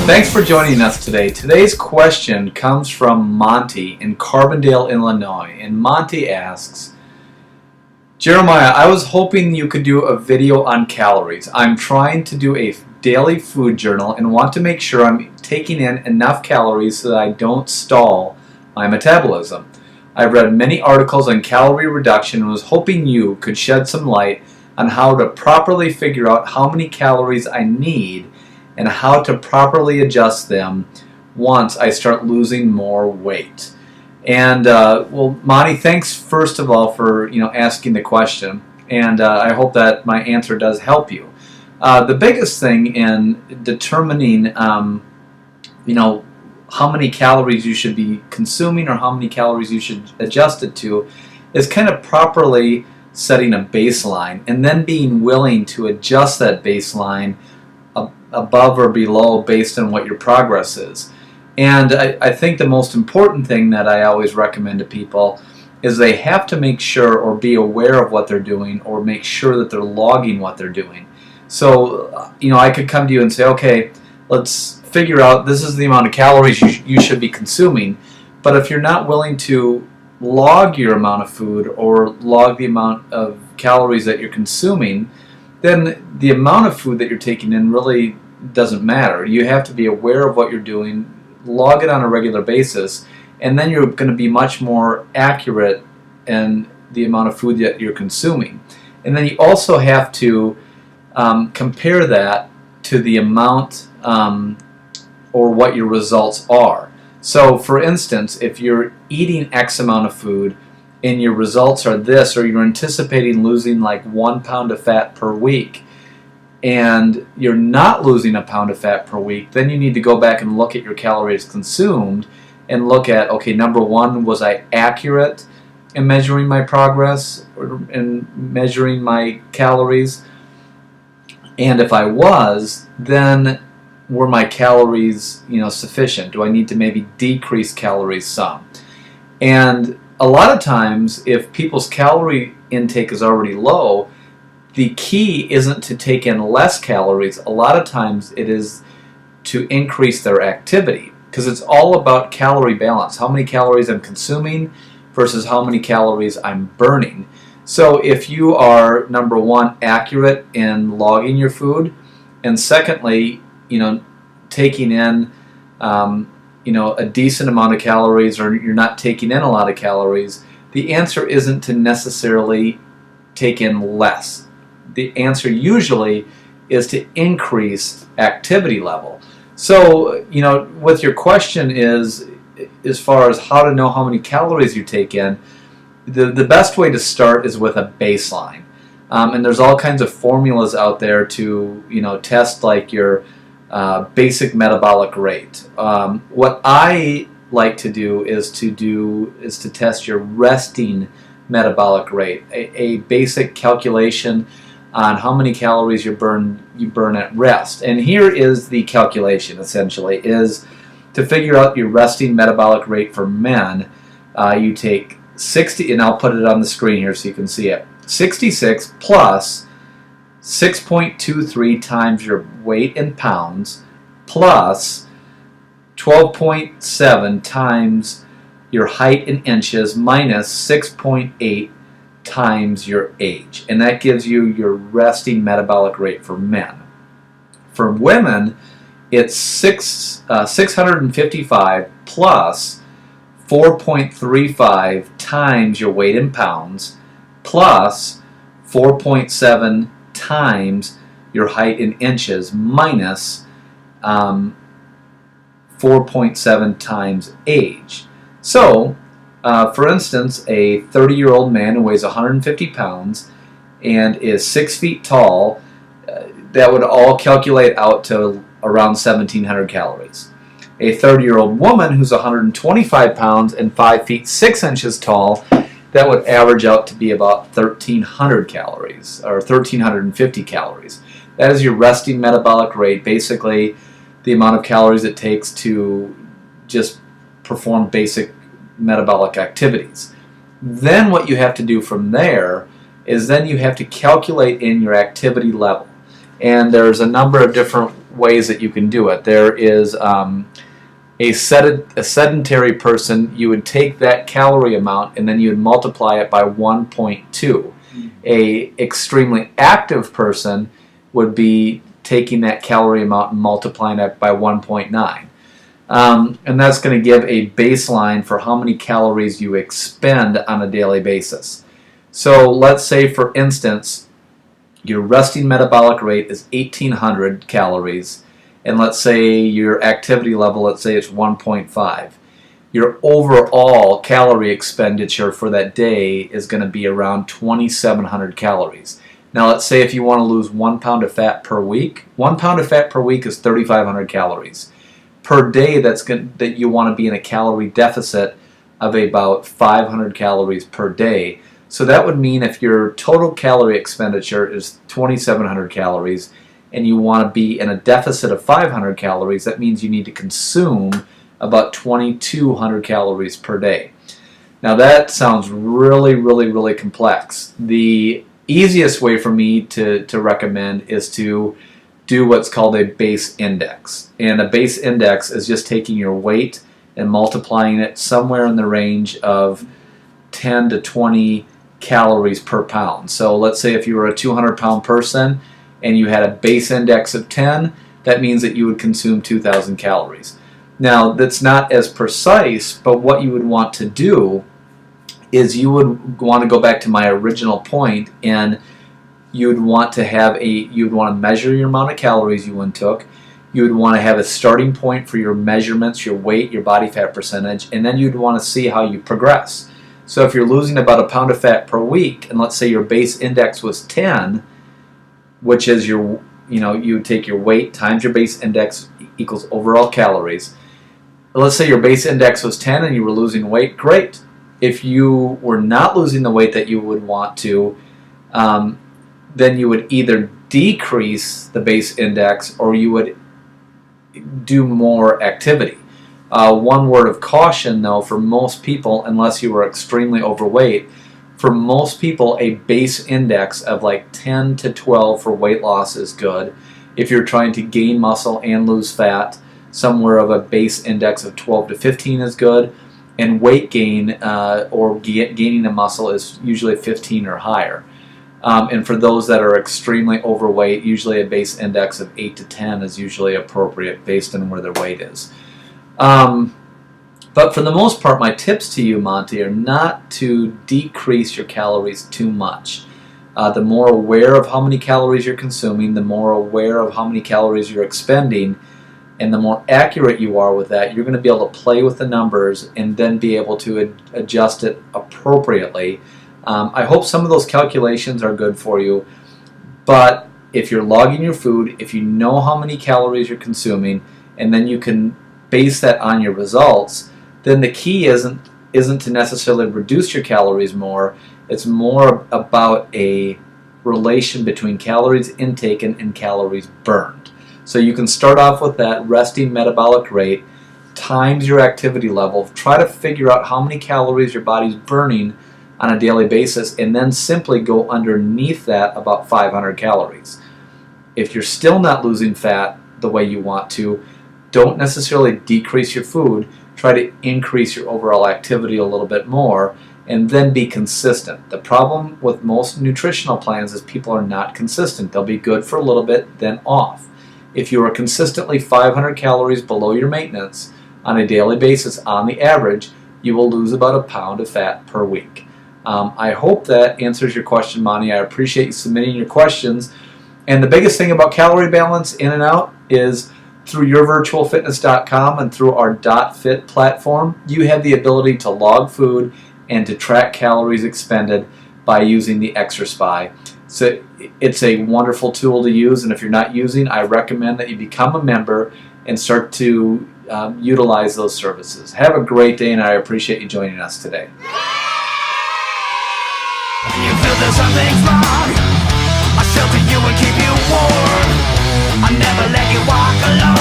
Thanks for joining us today. Today's question comes from Monty in Carbondale, Illinois. And Monty asks, Jeremiah, I was hoping you could do a video on calories. I'm trying to do a daily food journal and want to make sure I'm taking in enough calories so that I don't stall my metabolism. I've read many articles on calorie reduction and was hoping you could shed some light on how to properly figure out how many calories I need and how to properly adjust them once I start losing more weight. And well, Monty, thanks first of all for asking the question, and I hope that my answer does help you. The biggest thing in determining, how many calories you should be consuming or how many calories you should adjust it to, is kind of properly setting a baseline and then being willing to adjust that baseline above or below based on what your progress is. And I think the most important thing that I always recommend to people is they have to make sure or be aware of what they're doing or make sure that they're logging what they're doing. So, I could come to you and say, okay, let's figure out this is the amount of calories you should be consuming. But if you're not willing to log your amount of food or log the amount of calories that you're consuming, then the amount of food that you're taking in really doesn't matter. You have to be aware of what you're doing, log it on a regular basis, and then you're going to be much more accurate in the amount of food that you're consuming. And then you also have to compare that to the amount or what your results are. So for instance, if you're eating X amount of food and your results are this, or you're anticipating losing like 1 pound of fat per week, and you're not losing a pound of fat per week, then you need to go back and look at your calories consumed and look at, okay, number one, was I accurate in measuring my progress or in measuring my calories? And if I was, then were my calories, sufficient? Do I need to maybe decrease calories some? And a lot of times, if people's calorie intake is already low, the key isn't to take in less calories. A lot of times it is to increase their activity, because it's all about calorie balance. How many calories I'm consuming versus how many calories I'm burning. So if you are, number one, accurate in logging your food, and secondly, taking in a decent amount of calories, or you're not taking in a lot of calories, the answer isn't to necessarily take in less. The answer usually is to increase activity level. So, with your question is, as far as how to know how many calories you take in, the best way to start is with a baseline. And there's all kinds of formulas out there to, test like your basic metabolic rate. What I like to do is to test your resting metabolic rate, a basic calculation on how many calories you burn at rest. And here is the calculation, essentially, is to figure out your resting metabolic rate for men. You take 60, and I'll put it on the screen here so you can see it, 66 plus 6.23 times your weight in pounds plus 12.7 times your height in inches minus 6.8 times your age. And that gives you your resting metabolic rate for men. For women, it's 655 plus 4.35 times your weight in pounds plus 4.7 times your height in inches minus 4.7 times age. So, for instance, a 30-year-old man who weighs 150 pounds and is 6 feet tall, that would all calculate out to around 1,700 calories. A 30-year-old woman who's 125 pounds and 5 feet 6 inches tall, that would average out to be about 1,300 calories, or 1,350 calories. That is your resting metabolic rate, basically the amount of calories it takes to just perform basic metabolic activities. Then what you have to do from there is then you have to calculate in your activity level. And there's a number of different ways that you can do it. There is a sedentary person, you would take that calorie amount and then you would multiply it by 1.2. A extremely active person would be taking that calorie amount and multiplying it by 1.9. And that's going to give a baseline for how many calories you expend on a daily basis. So let's say, for instance, your resting metabolic rate is 1,800 calories, and let's say your activity level, let's say it's 1.5. Your overall calorie expenditure for that day is going to be around 2,700 calories. Now let's say if you want to lose 1 pound of fat per week, 1 pound of fat per week is 3,500 calories. Per day, that you want to be in a calorie deficit of about 500 calories per day. So that would mean if your total calorie expenditure is 2,700 calories and you want to be in a deficit of 500 calories, that means you need to consume about 2,200 calories per day. Now that sounds really, really, really complex. The easiest way for me to recommend is to do what's called a base index. And a base index is just taking your weight and multiplying it somewhere in the range of 10 to 20 calories per pound. So let's say if you were a 200-pound person and you had a base index of 10, that means that you would consume 2,000 calories. Now, that's not as precise, but what you would want to do is you would want to go back to my original point, and you'd want to measure your amount of calories you intook. You would want to have a starting point for your measurements, your weight, your body fat percentage, and then you'd want to see how you progress. So if you're losing about 1 pound of fat per week, and let's say your base index was 10, which is you would take your weight times your base index equals overall calories. Let's say your base index was 10 and you were losing weight, great. If you were not losing the weight that you would want to, then you would either decrease the base index or you would do more activity. One word of caution, though, for most people, unless you were extremely overweight, for most people a base index of like 10 to 12 for weight loss is good. If you're trying to gain muscle and lose fat, somewhere of a base index of 12 to 15 is good. And weight gain or gaining the muscle is usually 15 or higher. And for those that are extremely overweight, usually a base index of 8 to 10 is usually appropriate based on where their weight is. But for the most part, my tips to you, Monty, are not to decrease your calories too much. The more aware of how many calories you're consuming, the more aware of how many calories you're expending, and the more accurate you are with that, you're going to be able to play with the numbers and then be able to adjust it appropriately. I hope some of those calculations are good for you, but if you're logging your food, if you know how many calories you're consuming, and then you can base that on your results, then the key isn't to necessarily reduce your calories more. It's more about a relation between calories intaken and calories burned. So you can start off with that resting metabolic rate times your activity level. Try to figure out how many calories your body's burning on a daily basis, and then simply go underneath that about 500 calories. If you're still not losing fat the way you want to, don't necessarily decrease your food. Try to increase your overall activity a little bit more, and then be consistent. The problem with most nutritional plans is people are not consistent. They'll be good for a little bit, then off. If you are consistently 500 calories below your maintenance on a daily basis on the average, you will lose about 1 pound of fat per week. I hope that answers your question, Monty. I appreciate you submitting your questions. And the biggest thing about calorie balance in and out is through yourvirtualfitness.com and through our .fit platform, you have the ability to log food and to track calories expended by using the ExtraSpy. So it's a wonderful tool to use, and if you're not using, I recommend that you become a member and start to utilize those services. Have a great day, and I appreciate you joining us today. You feel that something's wrong, I'll shelter you and keep you warm. I'll never let you walk alone.